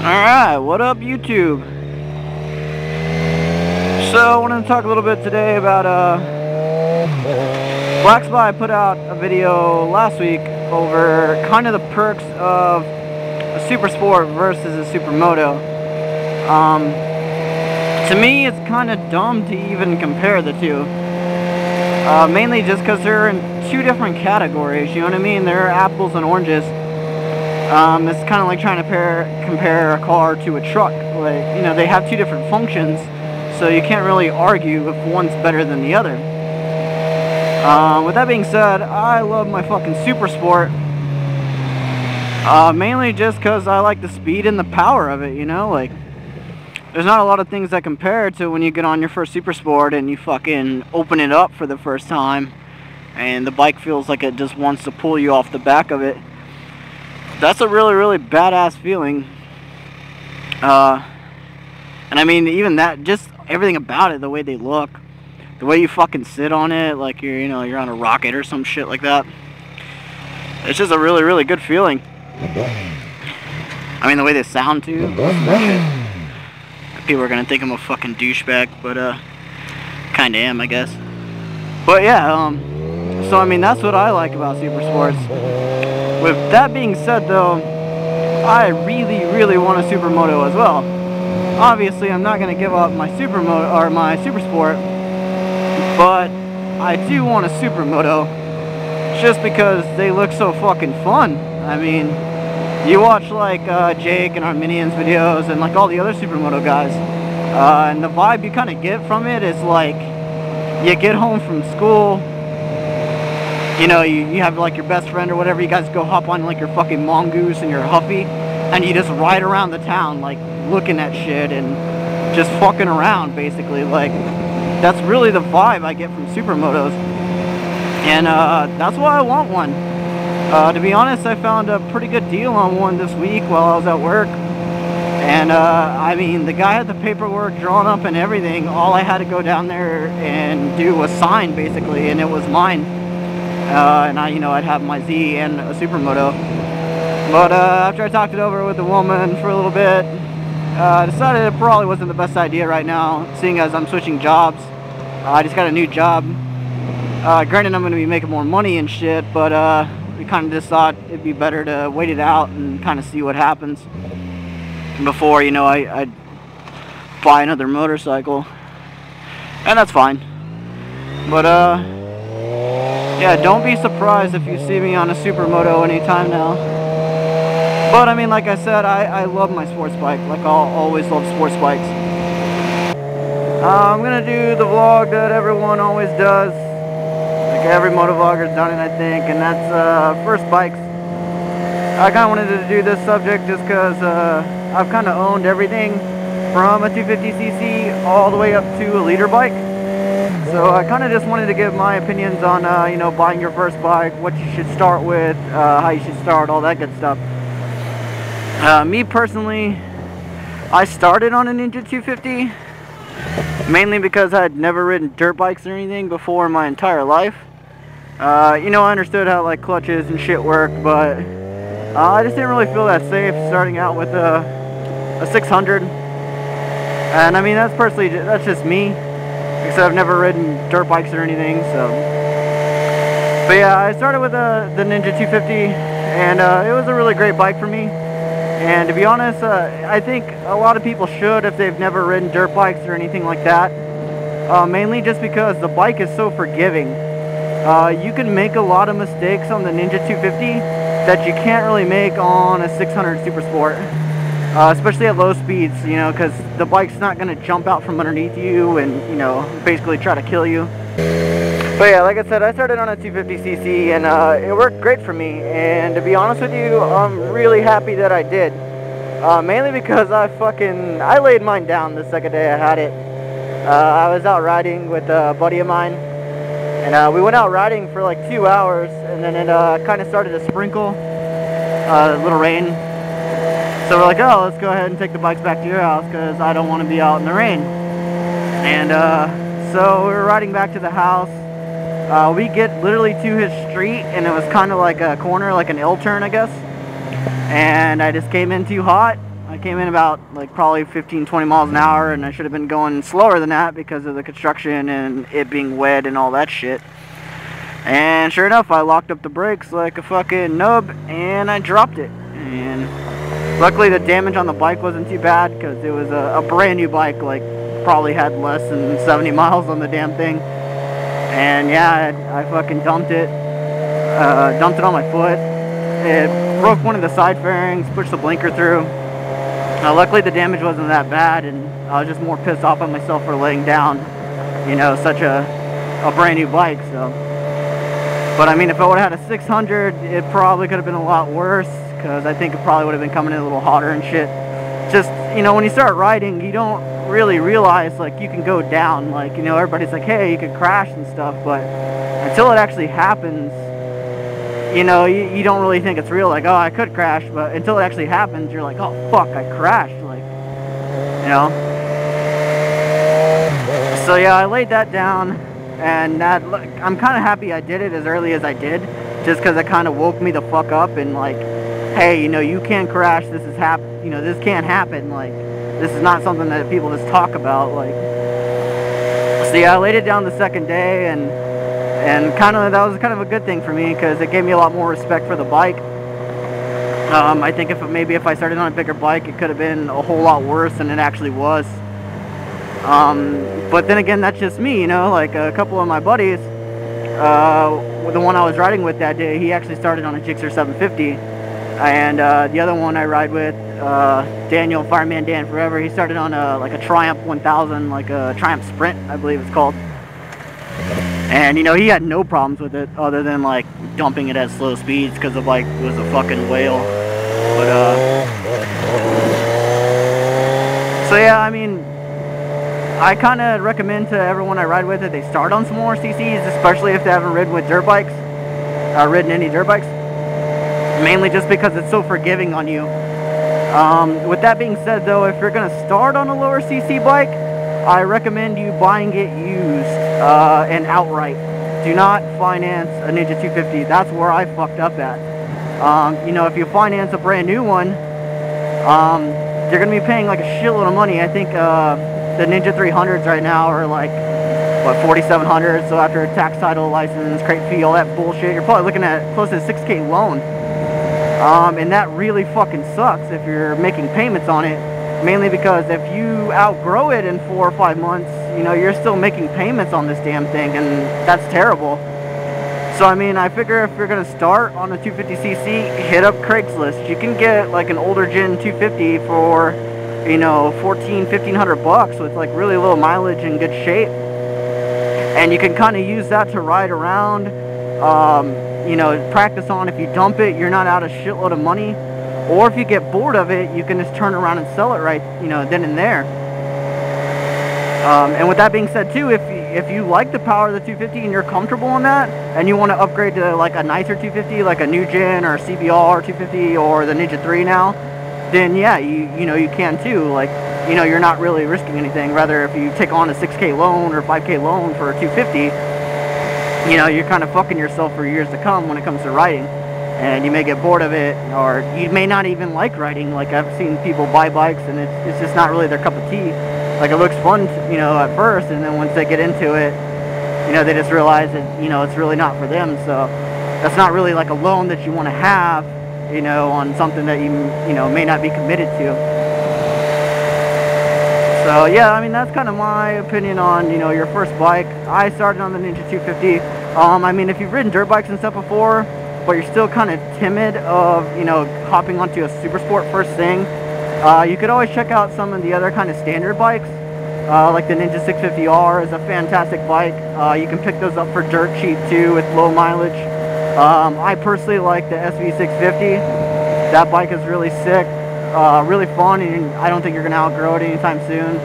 Alright, what up YouTube? So I wanted to talk a little bit today about Black Spy put out a video last week over kind of the perks of a Super Sport versus a Supermoto. To me it's kind of dumb to even compare the two. Mainly just because they're in two different categories, you know what I mean? They're apples and oranges. It's kind of like trying to compare a car to a truck. Like, you know, they have two different functions, so you can't really argue if one's better than the other. With that being said, I love my fucking Super Sport. Mainly just because I like the speed and the power of it, you know? Like, there's not a lot of things that compare to when you get on your first Super Sport and you fucking open it up for the first time and the bike feels like it just wants to pull you off the back of it. That's a really, really badass feeling. And I mean, even that, just everything about it, the way they look, the way you fucking sit on it, like you're, you know, you're on a rocket or some shit like that. It's just a really, really good feeling. I mean, the way they sound too. People are gonna think I'm a fucking douchebag, but kinda am, I guess. But yeah, so I mean, that's what I like about Super Sports. With that being said though, I really, really want a Supermoto as well. Obviously, I'm not going to give up my Supermoto or my Super Sport, but I do want a Supermoto just because they look so fucking fun. I mean, you watch like Jake and our Minions videos and like all the other Supermoto guys, and the vibe you kind of get from it is like you get home from school. You know, you have like your best friend or whatever, you guys go hop on like your fucking mongoose and your Huffy, and you just ride around the town like looking at shit and just fucking around basically. Like, that's really the vibe I get from Supermotos, and that's why I want one. To be honest, I found a pretty good deal on one this week while I was at work, and I mean, the guy had the paperwork drawn up and everything. All I had to go down there and do was sign basically, and it was mine. And I'd have my Z and a Supermoto. But after I talked it over with the woman for a little bit, I decided it probably wasn't the best idea right now, seeing as I'm switching jobs. I just got a new job. Granted, I'm going to be making more money and shit, but we kind of just thought it'd be better to wait it out and kind of see what happens before, you know, I buy another motorcycle. And that's fine. But yeah, don't be surprised if you see me on a Supermoto anytime now. But I mean, like I said, I love my sports bike. Like, I'll always love sports bikes. I'm gonna do the vlog that everyone always does. Like every motovlogger's done it, I think, and that's first bikes. I kind of wanted to do this subject just because I've kind of owned everything from a 250cc all the way up to a liter bike. So I kind of just wanted to give my opinions on, you know, buying your first bike, what you should start with, how you should start, all that good stuff. Me personally, I started on a Ninja 250, mainly because I had never ridden dirt bikes or anything before in my entire life. You know, I understood how like clutches and shit worked, but I just didn't really feel that safe starting out with a 600. And I mean, that's just me. Because I've never ridden dirt bikes or anything, so. But yeah, I started with the Ninja 250, and it was a really great bike for me. And to be honest, I think a lot of people should if they've never ridden dirt bikes or anything like that. Mainly just because the bike is so forgiving. You can make a lot of mistakes on the Ninja 250 that you can't really make on a 600 Super Sport. Especially at low speeds, you know, because the bike's not going to jump out from underneath you and, you know, basically try to kill you. But yeah, like I said, I started on a 250cc and it worked great for me. And to be honest with you, I'm really happy that I did. Mainly because I laid mine down the second day I had it. I was out riding with a buddy of mine. And we went out riding for like 2 hours, and then it kind of started to sprinkle, a little rain. So we're like, oh, let's go ahead and take the bikes back to your house because I don't want to be out in the rain. And so we were riding back to the house. We get literally to his street, and it was kind of like a corner, like an L turn, I guess. And I just came in too hot. I came in about like probably 15-20 miles an hour, and I should have been going slower than that because of the construction and it being wet and all that shit. And sure enough, I locked up the brakes like a fucking nub and I dropped it. And luckily the damage on the bike wasn't too bad because it was a brand new bike, like probably had less than 70 miles on the damn thing. And yeah, I fucking dumped it on my foot. It broke one of the side fairings, pushed the blinker through. Luckily the damage wasn't that bad, and I was just more pissed off at myself for laying down, you know, such a brand new bike. So, but I mean, if I would have had a 600, it probably could have been a lot worse, because I think it probably would have been coming in a little hotter and shit. Just, you know, when you start riding, you don't really realize, like, you can go down. Like, you know, everybody's like, hey, you could crash and stuff, but until it actually happens, you know, you don't really think it's real, like, oh, I could crash, but until it actually happens, you're like, oh, fuck, I crashed, like, you know. So, yeah, I laid that down, and that, I'm kind of happy I did it as early as I did, just because it kind of woke me the fuck up, and, like, hey, you know, you can crash, this is you know, this can't happen, like, this is not something that people just talk about, like. So, yeah, I laid it down the second day, and kind of, that was kind of a good thing for me, because it gave me a lot more respect for the bike. I think maybe if I started on a bigger bike, it could have been a whole lot worse than it actually was. But then again, that's just me, you know, like a couple of my buddies, the one I was riding with that day, he actually started on a Gixxer 750, and the other one I ride with, Daniel, Fireman Dan Forever, he started on like a Triumph 1000, like a Triumph Sprint, I believe it's called. And, you know, he had no problems with it other than, like, dumping it at slow speeds because the bike was a fucking whale. But, so, yeah, I mean, I kind of recommend to everyone I ride with that they start on some more CCs, especially if they haven't ridden with dirt bikes, ridden any dirt bikes. Mainly just because it's so forgiving on you. With that being said, though, if you're going to start on a lower CC bike, I recommend you buying it used and outright. Do not finance a Ninja 250. That's where I fucked up at. You know, if you finance a brand new one, you're going to be paying like a shitload of money. I think the Ninja 300s right now are like, what, $4,700. So after tax, title, license, crate fee, all that bullshit, you're probably looking at close to a $6K loan. And that really fucking sucks if you're making payments on it. Mainly because if you outgrow it in 4 or 5 months, you know, you're still making payments on this damn thing, and that's terrible. So, I mean, I figure if you're going to start on a 250cc, hit up Craigslist. You can get, like, an older gen 250 for, you know, $1,500 bucks with, like, really low mileage and good shape. And you can kind of use that to ride around, you know, practice on. If you dump it, you're not out a shitload of money. Or if you get bored of it, you can just turn around and sell it right, you know, then and there. And with that being said, too, if you like the power of the 250 and you're comfortable in that, and you want to upgrade to like a nicer 250, like a new gen or a CBR 250 or the Ninja 3 now, then yeah, you know, you can too. Like, you know, you're not really risking anything. Rather, if you take on a 6K loan or 5K loan for a 250, you know, you're kind of fucking yourself for years to come when it comes to riding. And you may get bored of it, or you may not even like riding. Like, I've seen people buy bikes and it's just not really their cup of tea. Like, it looks fun, you know, at first, and then once they get into it, you know, they just realize that, you know, it's really not for them. So that's not really like a loan that you want to have, you know, on something that you know, may not be committed to. So yeah, I mean, that's kind of my opinion on, you know, your first bike. I started on the Ninja 250. I mean, if you've ridden dirt bikes and stuff before, but you're still kind of timid of, you know, hopping onto a super sport first thing, you could always check out some of the other kind of standard bikes, like the Ninja 650R is a fantastic bike. You can pick those up for dirt cheap too with low mileage. I personally like the SV650. That bike is really sick, really fun, and I don't think you're going to outgrow it anytime soon.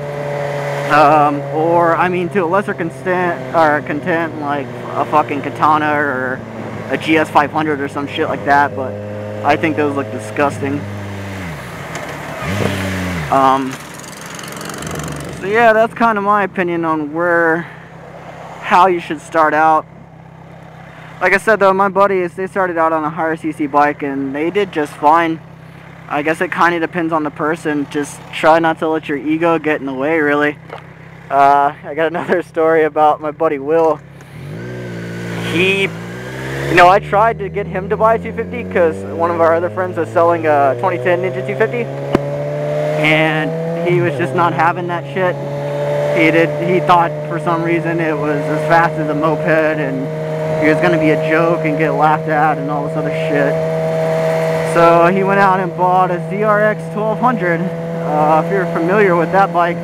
Or, I mean, to a lesser content, like a fucking Katana or a GS 500 or some shit like that, but I think those look disgusting. So yeah, that's kind of my opinion on how you should start out. Like I said though, my buddies, they started out on a higher CC bike and they did just fine. I guess it kind of depends on the person. Just try not to let your ego get in the way, really. I got another story about my buddy Will. I tried to get him to buy a 250 because one of our other friends was selling a 2010 Ninja 250, and he was just not having that shit. He thought for some reason it was as fast as a moped, and he was going to be a joke and get laughed at and all this other shit. So he went out and bought a ZRX 1200. If you're familiar with that bike,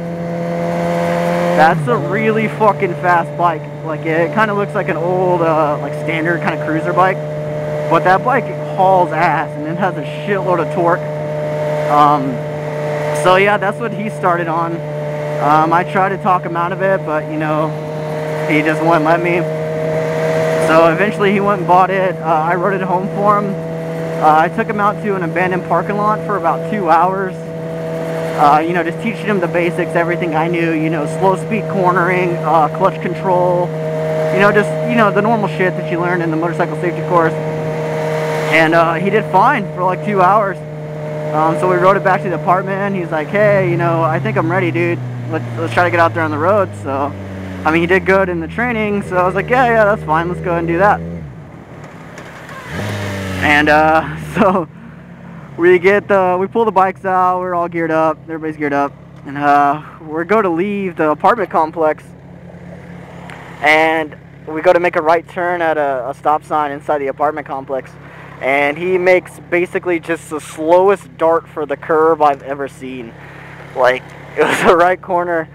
that's a really fucking fast bike. Like, it kind of looks like an old, like standard kind of cruiser bike, but that bike hauls ass, and it has a shitload of torque. So yeah, that's what he started on. I tried to talk him out of it, but he just wouldn't let me. So eventually he went and bought it. I rode it home for him. I took him out to an abandoned parking lot for about 2 hours. Just teaching him the basics, everything I knew, slow speed cornering, clutch control, the normal shit that you learn in the motorcycle safety course. And he did fine for like 2 hours. So we rode it back to the apartment. He's like, hey, I think I'm ready, dude. Let's try to get out there on the road. So, I mean, he did good in the training, so I was like, yeah, that's fine. Let's go ahead and do that. And so we pull the bikes out. We're all geared up. Everybody's geared up, and we're going to leave the apartment complex. And we go to make a right turn at a stop sign inside the apartment complex. And he makes basically just the slowest dart for the curb I've ever seen. Like, it was a right corner,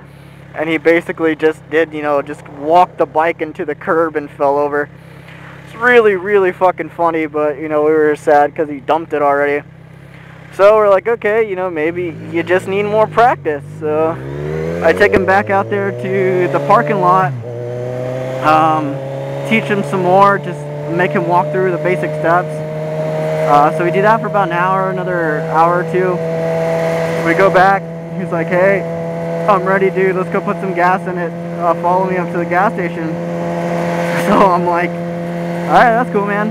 and he basically just did, just walked the bike into the curb and fell over. It's really, really fucking funny, but, we were sad because he dumped it already. So we're like, okay, maybe you just need more practice. So I take him back out there to the parking lot, teach him some more, just make him walk through the basic steps. So we do that for about an hour, another hour or two. We go back. He's like, hey, I'm ready, dude. Let's go put some gas in it. Follow me up to the gas station. So I'm like, alright, that's cool, man.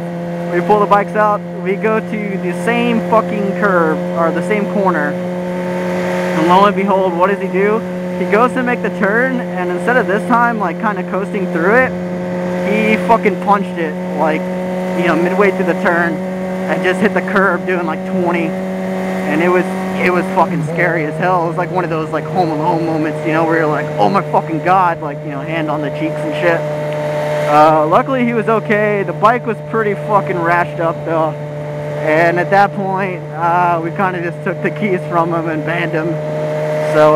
We pull the bikes out. We go to the same fucking curve, or the same corner. And lo and behold, what does he do? He goes to make the turn, and instead of this time, like, kind of coasting through it, he fucking punched it, like, midway through the turn. And just hit the curb doing like 20, and it was fucking scary as hell. It was like one of those like Home Alone moments, where you're like, oh my fucking god, like, hand on the cheeks and shit. Luckily he was okay. The bike was pretty fucking rashed up though, and at that point we kind of just took the keys from him and banned him. So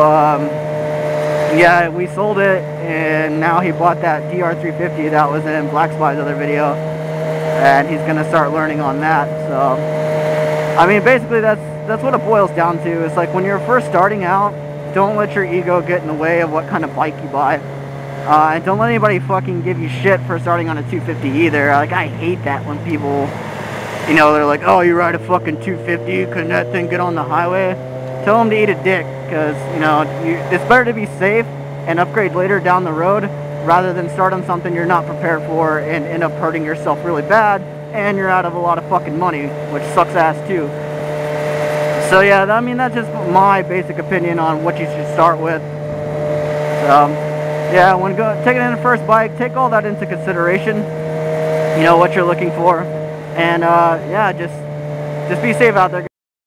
yeah, we sold it, and now he bought that DR350 that was in Black Spy's other video. And he's gonna start learning on that. So, I mean, basically that's what it boils down to. It's like when you're first starting out, don't let your ego get in the way of what kind of bike you buy. And don't let anybody fucking give you shit for starting on a 250 either. Like, I hate that when people, they're like, oh, you ride a fucking 250, couldn't that thing get on the highway? Tell them to eat a dick, because, it's better to be safe and upgrade later down the road, rather than start on something you're not prepared for and end up hurting yourself really bad, and you're out of a lot of fucking money, which sucks ass too. So yeah, I mean, that's just my basic opinion on what you should start with. So yeah, when taking in the first bike, take all that into consideration, what you're looking for, and yeah, just be safe out there.